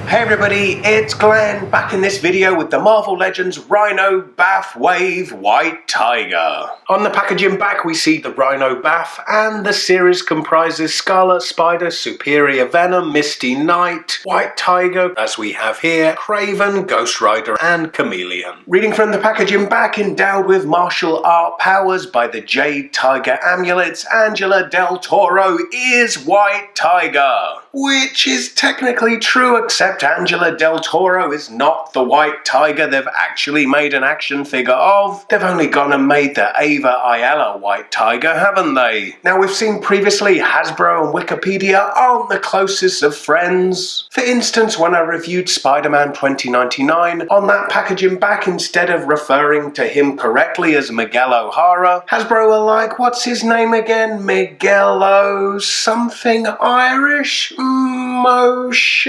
Hey everybody, it's Glenn back in this video with the Marvel Legends Rhino BAF Wave White Tiger. On the packaging back we see the Rhino BAF, and the series comprises Scarlet Spider, Superior Venom, Misty Knight, White Tiger, as we have here, Kraven, Ghost Rider and Chameleon. Reading from the packaging back, endowed with martial art powers by the Jade Tiger amulets, Angela Del Toro is White Tiger. Which is technically true, except Angela Del Toro is not the White Tiger they've actually made an action figure of. They've only gone and made the Ava Ayala White Tiger, haven't they? Now we've seen previously Hasbro and Wikipedia aren't the closest of friends. For instance, when I reviewed Spider-Man 2099, on that packaging back, instead of referring to him correctly as Miguel O'Hara, Hasbro were like, what's his name again? Miguel O something Irish? Moshe?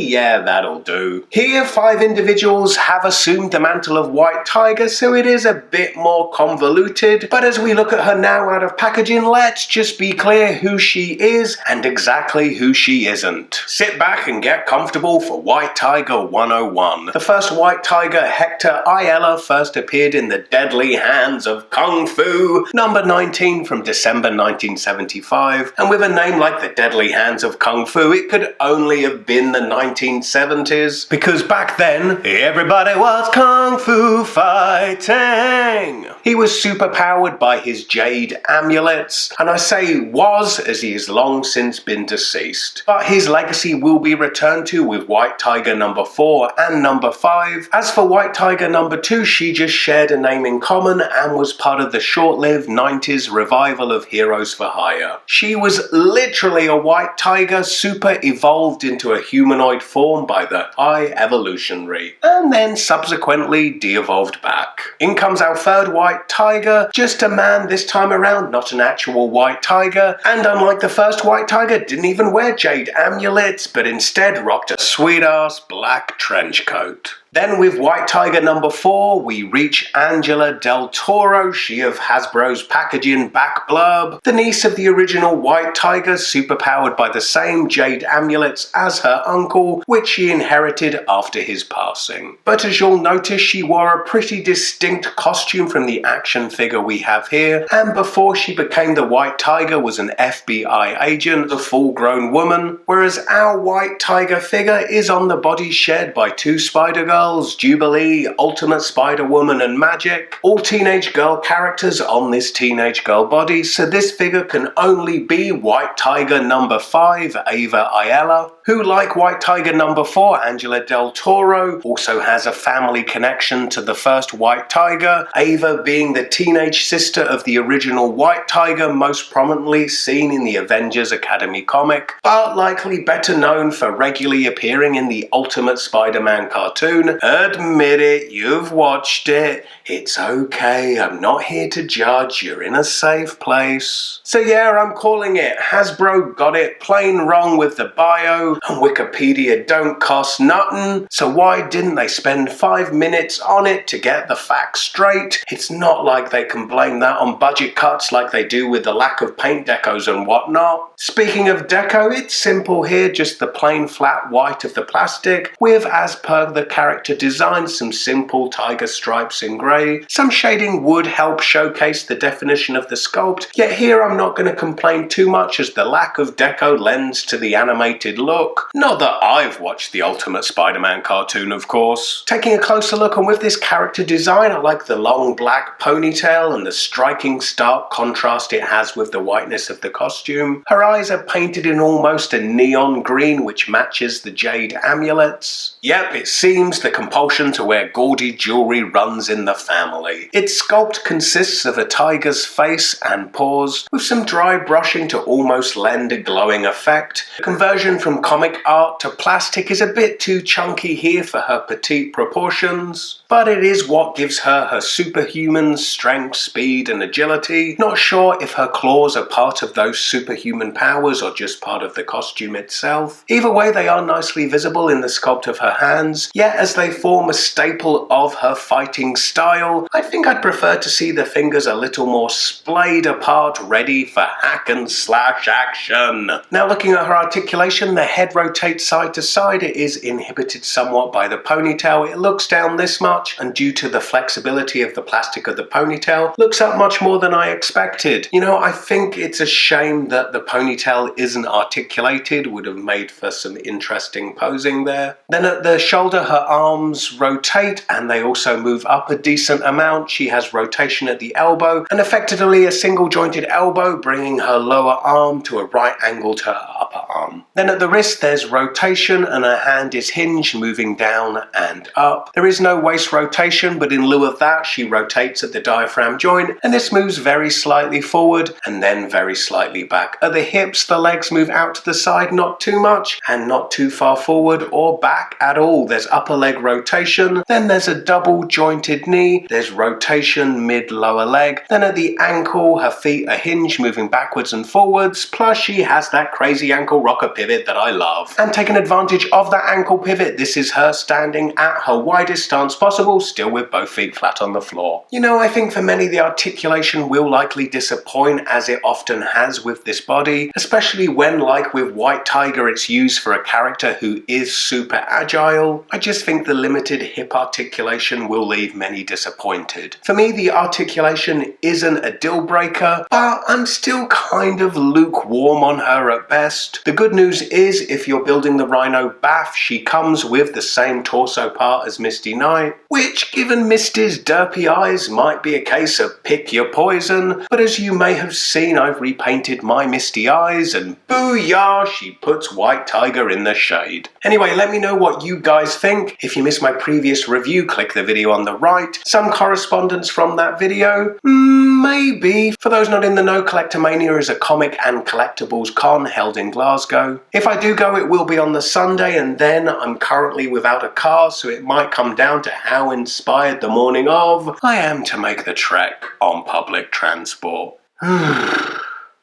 Yeah, that'll do. Here, 5 individuals have assumed the mantle of White Tiger, so it is a bit more convoluted, but as we look at her now out of packaging, let's just be clear who she is and exactly who she isn't. Sit back and get comfortable for White Tiger 101. The first White Tiger, Hector Ayala, first appeared in The Deadly Hands of Kung Fu, number 19 from December 1975, and with a name like The Deadly Hands of Kung Fu, it could only have been the 1970s, because back then, everybody was Kung Fu fighting. He was superpowered by his Jade amulets, and I say was as he has long since been deceased. But his legacy will be returned to with White Tiger number 4 and number 5. As for White Tiger number 2, she just shared a name in common and was part of the short-lived 90s revival of Heroes for Hire. She was literally a White Tiger super evolved into a humanoid form by the High Evolutionary, and then subsequently de-evolved back. In comes our third White Tiger, just a man this time around, not an actual White Tiger, and unlike the first White Tiger, didn't even wear Jade amulets, but instead rocked a sweet-ass black trench coat. Then with White Tiger number 4, we reach Angela Del Toro, she of Hasbro's packaging back blurb, the niece of the original White Tiger, superpowered by the same Jade amulets as her uncle, which she inherited after his passing. But as you'll notice, she wore a pretty distinct costume from the action figure we have here, and before she became the White Tiger was an FBI agent, a full-grown woman, whereas our White Tiger figure is on the body shared by 2 Spider-Girls, Jubilee, Ultimate Spider-Woman and Magic, all teenage girl characters on this teenage girl body, so this figure can only be White Tiger number 5, Ava Ayala, who, like White Tiger number 4, Angela Del Toro, also has a family connection to the first White Tiger, Ava being the teenage sister of the original White Tiger, most prominently seen in the Avengers Academy comic, but likely better known for regularly appearing in the Ultimate Spider-Man cartoon. Admit it, you've watched it. It's okay, I'm not here to judge, you're in a safe place. So yeah, I'm calling it. Hasbro got it plain wrong with the bio, and Wikipedia don't cost nothing, so why didn't they spend 5 minutes on it to get the facts straight? It's not like they can blame that on budget cuts like they do with the lack of paint decos and whatnot. Speaking of deco, it's simple here, just the plain flat white of the plastic, with, as per the character design, some simple tiger stripes in grey. Some shading would help showcase the definition of the sculpt, yet here I'm not going to complain too much as the lack of deco lends to the animated look. Not that I've watched the Ultimate Spider-Man cartoon, of course. Taking a closer look, and with this character design, I like the long black ponytail and the striking stark contrast it has with the whiteness of the costume. Her eyes are painted in almost a neon green, which matches the Jade amulets. Yep, it seems the compulsion to wear gaudy jewelry runs in the family. Its sculpt consists of a tiger's face and paws, with some dry brushing to almost lend a glowing effect. The conversion from comic art to plastic is a bit too chunky here for her petite proportions, but it is what gives her superhuman strength, speed and agility. Not sure if her claws are part of those superhuman powers or just part of the costume itself. Either way, they are nicely visible in the sculpt of her hands, yet as they form a staple of her fighting style, I think I'd prefer to see the fingers a little more splayed apart, ready for hack and slash action. Now looking at her articulation, the head rotates side to side. It is inhibited somewhat by the ponytail. It looks down this much, and due to the flexibility of the plastic of the ponytail, looks up much more than I expected. You know, I think it's a shame that the ponytail isn't articulated. Would have made for some interesting posing there. Then at the shoulder, her arms rotate and they also move up a decent amount. She has rotation at the elbow and effectively a single jointed elbow, bringing her lower arm to a right angle to her upper arm. Then at the wrist, there's rotation and her hand is hinged, moving down and up. There is no waist rotation, but in lieu of that, she rotates at the diaphragm joint, and this moves very slightly forward and then very slightly back. At the hips, the legs move out to the side, not too much and not too far forward or back at all. There's upper leg rotation, then there's a double jointed knee, there's rotation mid-lower leg, then at the ankle, her feet are hinged, moving backwards and forwards, plus she has that crazy ankle rocker pivot that I love. And taking advantage of that ankle pivot, this is her standing at her widest stance possible, still with both feet flat on the floor. You know, I think for many the articulation will likely disappoint, as it often has with this body, especially when, like with White Tiger, it's used for a character who is super agile. I just think the limited hip articulation will leave many disappointed. For me, the articulation isn't a deal breaker, but I'm still kind of lukewarm on her at best. The good news is, if you're building the Rhino BAF, she comes with the same torso part as Misty Knight, which, given Misty's derpy eyes, might be a case of pick your poison, but as you may have seen, I've repainted my Misty eyes and booyah, she puts White Tiger in the shade. Anyway, let me know what you guys think. If you missed my previous review, click the video on the right. Some correspondence from that video? Maybe. For those not in the know, Collectomania is a comic and collectibles con held in Glasgow. If I do go, it will be on the Sunday, and then I'm currently without a car, so it might come down to how inspired the morning of I am to make the trek on public transport.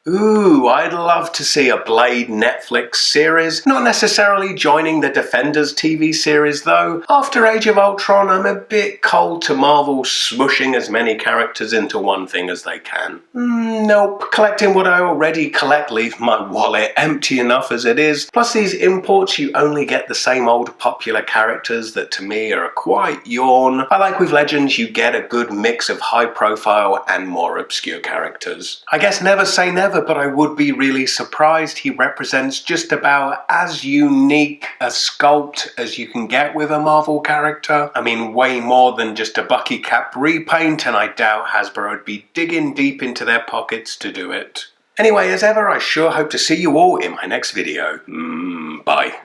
Ooh, I'd love to see a Blade Netflix series, not necessarily joining the Defenders TV series though. After Age of Ultron, I'm a bit cold to Marvel smushing as many characters into one thing as they can. Nope, collecting what I already collect leaves my wallet empty enough as it is. Plus these imports, you only get the same old popular characters that to me are a quite yawn. I like with Legends, you get a good mix of high profile and more obscure characters. I guess never say never, but I would be really surprised. He represents just about as unique a sculpt as you can get with a Marvel character. I mean, way more than just a Bucky Cap repaint, and I doubt Hasbro would be digging deep into their pockets to do it. Anyway, as ever, I sure hope to see you all in my next video. Bye.